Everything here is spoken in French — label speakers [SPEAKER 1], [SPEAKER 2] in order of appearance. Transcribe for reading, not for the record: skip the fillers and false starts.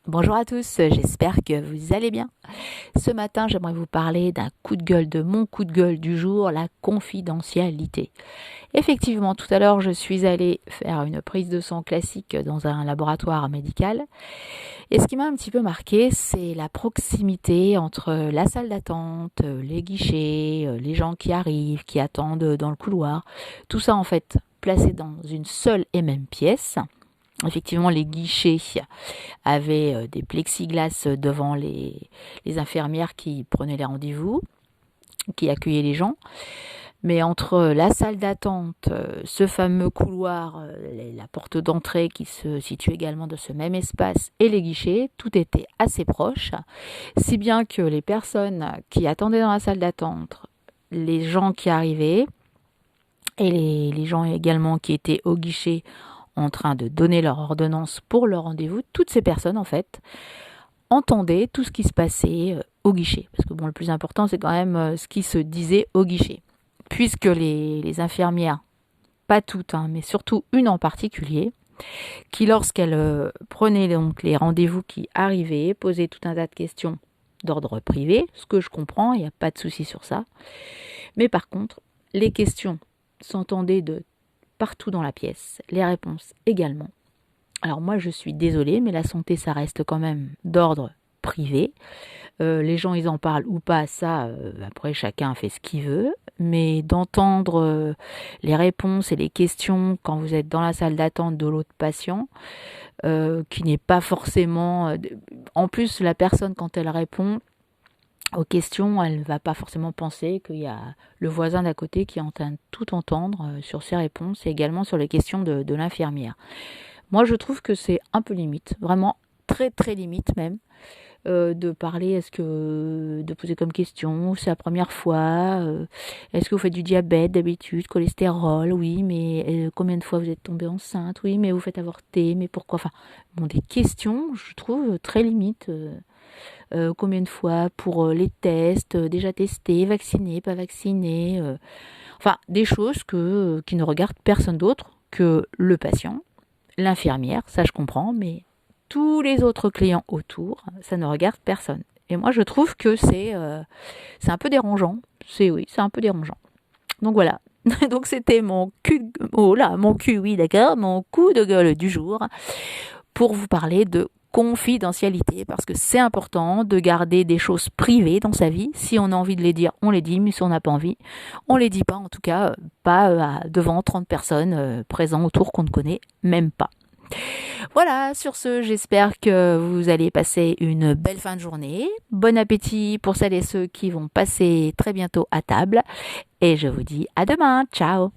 [SPEAKER 1] Bonjour à tous, j'espère que vous allez bien. Ce matin, j'aimerais vous parler d'un coup de gueule, de mon coup de gueule du jour, la confidentialité. Effectivement, tout à l'heure, je suis allée faire une prise de sang classique dans un laboratoire médical. Et ce qui m'a un petit peu marqué, c'est la proximité entre la salle d'attente, les guichets, les gens qui arrivent, qui attendent dans le couloir. Tout ça, en fait, placé dans une seule et même pièce. Effectivement, les guichets avaient des plexiglas devant les infirmières qui prenaient les rendez-vous, qui accueillaient les gens. Mais entre la salle d'attente, ce fameux couloir, la porte d'entrée qui se situe également dans ce même espace et les guichets, tout était assez proche. Si bien que les personnes qui attendaient dans la salle d'attente, les gens qui arrivaient et les gens également qui étaient au guichet en train de donner leur ordonnance pour leur rendez-vous, toutes ces personnes en fait entendaient tout ce qui se passait au guichet. Parce que bon, le plus important c'est quand même ce qui se disait au guichet. Puisque les infirmières, pas toutes, mais surtout une en particulier, qui lorsqu'elle prenait donc les rendez-vous qui arrivaient, posait tout un tas de questions d'ordre privé, ce que je comprends, il n'y a pas de souci sur ça. Mais par contre, les questions s'entendaient de partout dans la pièce, les réponses également. Alors moi je suis désolée, mais la santé ça reste quand même d'ordre privé. Les gens ils en parlent ou pas, ça après chacun fait ce qu'il veut. Mais d'entendre les réponses et les questions quand vous êtes dans la salle d'attente de l'autre patient, qui n'est pas forcément... en plus la personne quand elle répond aux questions, elle ne va pas forcément penser qu'il y a le voisin d'à côté qui est en train de tout entendre sur ses réponses et également sur les questions de l'infirmière. Moi, je trouve que c'est un peu limite, vraiment très très limite même, de parler, de poser comme question, c'est la première fois, est-ce que vous faites du diabète d'habitude, cholestérol, oui, mais combien de fois vous êtes tombée enceinte, oui, mais vous faites avorter, mais pourquoi, enfin, bon, des questions, je trouve très limite. Combien de fois pour les tests, déjà testé, vacciné, pas vacciné, enfin des choses qui ne regardent personne d'autre que le patient, l'infirmière, ça je comprends, mais tous les autres clients autour, ça ne regarde personne. Et moi je trouve que c'est un peu dérangeant, c'est un peu dérangeant. Donc voilà. Donc c'était mon cul, oui d'accord, mon coup de gueule du jour pour vous parler de confidentialité, parce que c'est important de garder des choses privées dans sa vie. Si on a envie de les dire, on les dit, mais si on n'a pas envie, on les dit pas, en tout cas pas devant 30 personnes présentes autour qu'on ne connaît même pas. Voilà, sur ce, j'espère que vous allez passer une belle fin de journée. Bon appétit pour celles et ceux qui vont passer très bientôt à table. Et je vous dis à demain. Ciao!